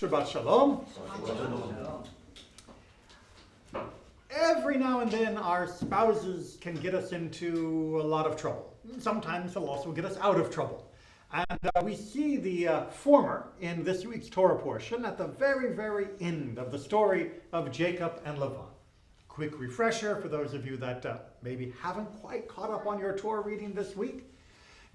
Shabbat Shalom. Every now and then our spouses can get us into a lot of trouble. Sometimes they'll also get us out of trouble. And we see the former in this week's Torah portion at the very, very end of the story of Jacob and Lavan. Quick refresher for those of you that maybe haven't quite caught up on your Torah reading this week.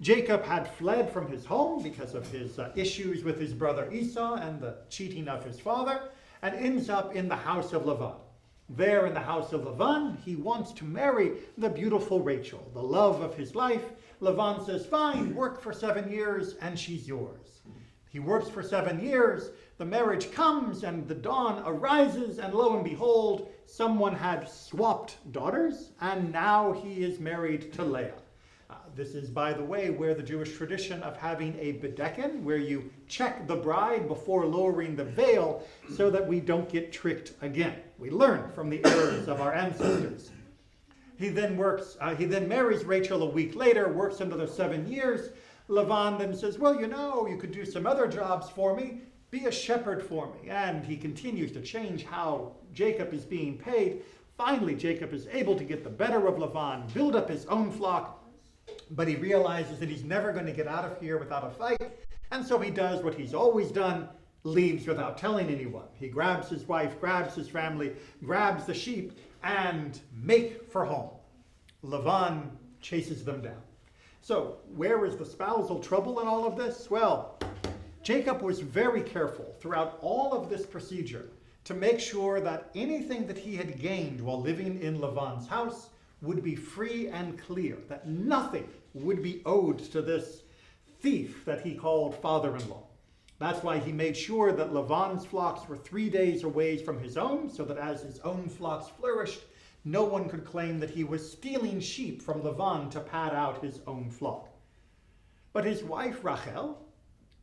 Jacob had fled from his home because of his issues with his brother Esau and the cheating of his father, and ends up in the house of Lavan. There in the house of Lavan, he wants to marry the beautiful Rachel, the love of his life. Lavan says, fine, work for 7 years and she's yours. He works for 7 years, the marriage comes and the dawn arises, and lo and behold, someone had swapped daughters and now he is married to Leah. This is, by the way, where the Jewish tradition of having a bedekin, where you check the bride before lowering the veil so that we don't get tricked again. We learn from the errors of our ancestors. He then marries Rachel a week later, works another 7 years. Lavan then says, well, you could do some other jobs for me. Be a shepherd for me. And he continues to change how Jacob is being paid. Finally, Jacob is able to get the better of Lavan, build up his own flock, but he realizes that he's never going to get out of here without a fight. And so he does what he's always done, leaves without telling anyone. He grabs his wife, grabs his family, grabs the sheep, and make for home. Lavan chases them down. So where is the spousal trouble in all of this? Well, Jacob was very careful throughout all of this procedure to make sure that anything that he had gained while living in Lavan's house would be free and clear, that nothing would be owed to this thief that he called father-in-law. That's why he made sure that Lavan's flocks were 3 days away from his own, so that as his own flocks flourished, no one could claim that he was stealing sheep from Lavan to pad out his own flock. But his wife Rachel,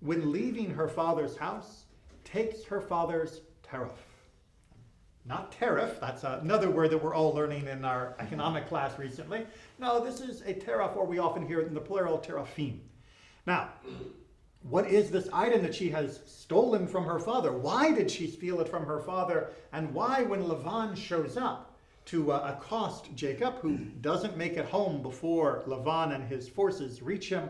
when leaving her father's house, takes her father's tariff. Not tariff, that's another word that we're all learning in our economic class recently. No, this is a tariff, or we often hear it in the plural, teraphim. Now, what is this item that she has stolen from her father? Why did she steal it from her father? And why, when Lavan shows up to accost Jacob, who doesn't make it home before Lavan and his forces reach him,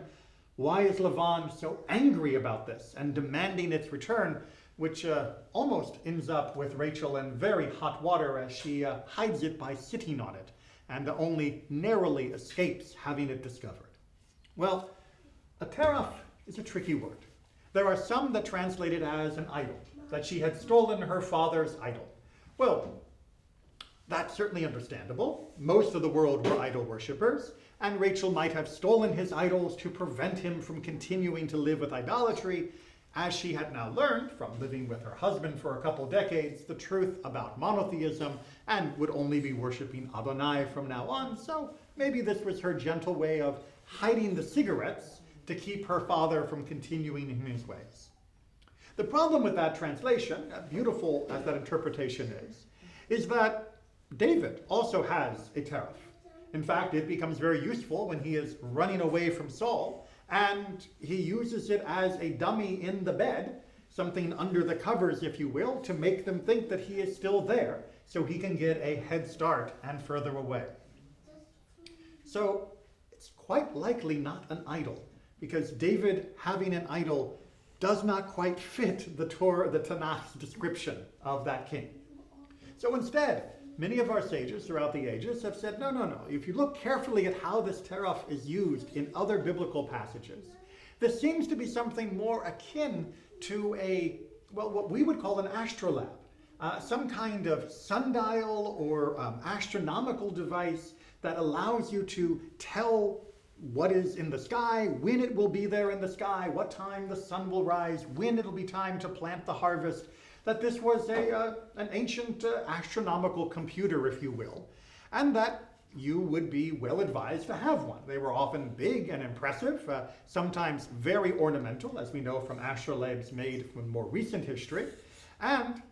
why is Lavan so angry about this and demanding its return, which almost ends up with Rachel in very hot water as she hides it by sitting on it and only narrowly escapes having it discovered? Well, a tariff is a tricky word. There are some that translate it as an idol, that she had stolen her father's idol. Well, that's certainly understandable. Most of the world were idol worshippers, and Rachel might have stolen his idols to prevent him from continuing to live with idolatry, as she had now learned from living with her husband for a couple decades the truth about monotheism and would only be worshiping Adonai from now on. So maybe this was her gentle way of hiding the cigarettes to keep her father from continuing in his ways. The problem with that translation, beautiful as that interpretation is that David also has a tariff. In fact, it becomes very useful when he is running away from Saul, and he uses it as a dummy in the bed, something under the covers, if you will, to make them think that he is still there, so he can get a head start and further away. So it's quite likely not an idol, because David having an idol does not quite fit the Tanakh's description of that king. So instead, many of our sages throughout the ages have said, no. If you look carefully at how this tariff is used in other biblical passages, this seems to be something more akin to what we would call an astrolabe, some kind of sundial or astronomical device that allows you to tell what is in the sky, when it will be there in the sky, what time the sun will rise, when it'll be time to plant the harvest. That this was an ancient astronomical computer, if you will, and that you would be well advised to have one. They were often big and impressive, sometimes very ornamental, as we know from astrolabes made from more recent history, and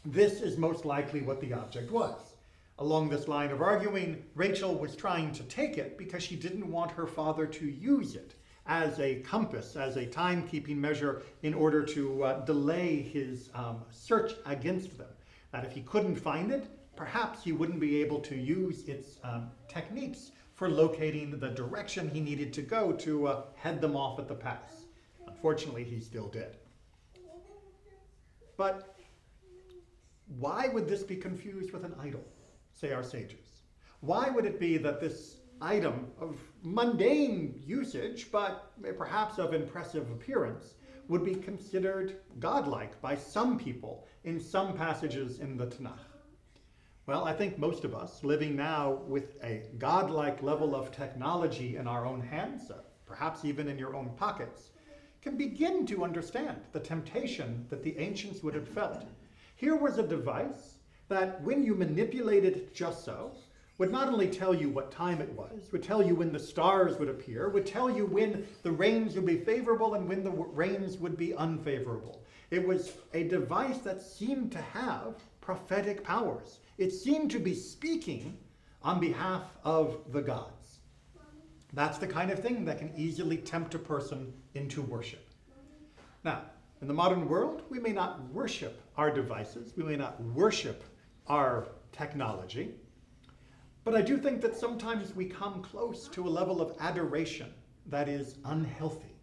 this is most likely what the object was. Along this line of arguing, Rachel was trying to take it because she didn't want her father to use it as a compass, as a timekeeping measure in order to delay his search against them. That if he couldn't find it, perhaps he wouldn't be able to use its techniques for locating the direction he needed to go to head them off at the pass. Unfortunately, he still did. But why would this be confused with an idol, say our sages? Why would it be that this item of mundane usage, but perhaps of impressive appearance, would be considered godlike by some people in some passages in the Tanakh? Well, I think most of us, living now with a godlike level of technology in our own hands, perhaps even in your own pockets, can begin to understand the temptation that the ancients would have felt. Here was a device that, when you manipulated it just so, would not only tell you what time it was, would tell you when the stars would appear, would tell you when the rains would be favorable and when the rains would be unfavorable. It was a device that seemed to have prophetic powers. It seemed to be speaking on behalf of the gods. That's the kind of thing that can easily tempt a person into worship. Now, in the modern world, we may not worship our devices, we may not worship our technology, but I do think that sometimes we come close to a level of adoration that is unhealthy.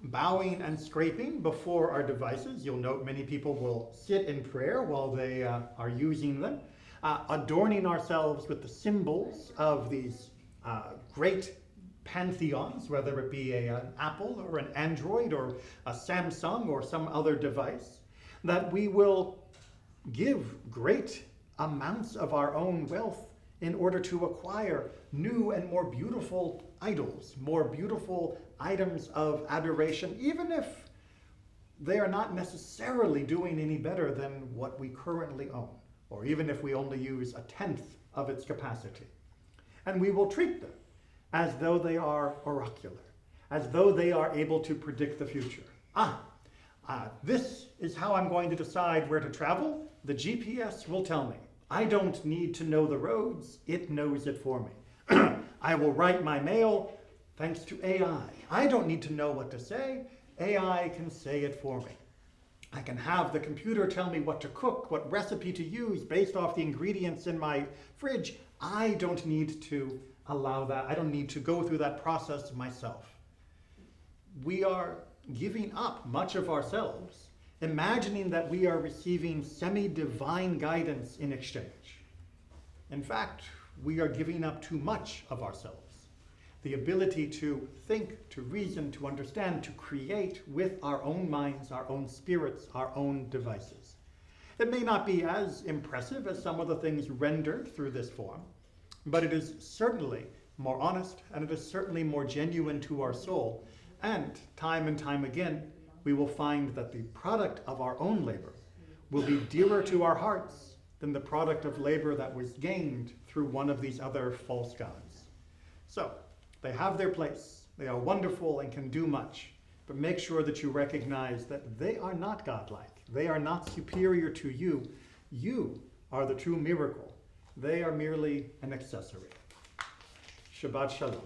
Bowing and scraping before our devices. You'll note many people will sit in prayer while they are using them. Adorning ourselves with the symbols of these great pantheons, whether it be an Apple or an Android or a Samsung or some other device, that we will give great amounts of our own wealth in order to acquire new and more beautiful idols, more beautiful items of adoration, even if they are not necessarily doing any better than what we currently own, or even if we only use a tenth of its capacity. And we will treat them as though they are oracular, as though they are able to predict the future. This is how I'm going to decide where to travel. The GPS will tell me. I don't need to know the roads, it knows it for me. I will write my mail thanks to AI. I don't need to know what to say, AI can say it for me. I can have the computer tell me what to cook, what recipe to use based off the ingredients in my fridge. I don't need to allow that. I don't need to go through that process myself. We are giving up much of ourselves, imagining that we are receiving semi-divine guidance in exchange. In fact, we are giving up too much of ourselves. The ability to think, to reason, to understand, to create with our own minds, our own spirits, our own devices. It may not be as impressive as some of the things rendered through this form, but it is certainly more honest, and it is certainly more genuine to our soul. And time again, we will find that the product of our own labor will be dearer to our hearts than the product of labor that was gained through one of these other false gods. So, they have their place. They are wonderful and can do much. But make sure that you recognize that they are not godlike. They are not superior to you. You are the true miracle. They are merely an accessory. Shabbat Shalom.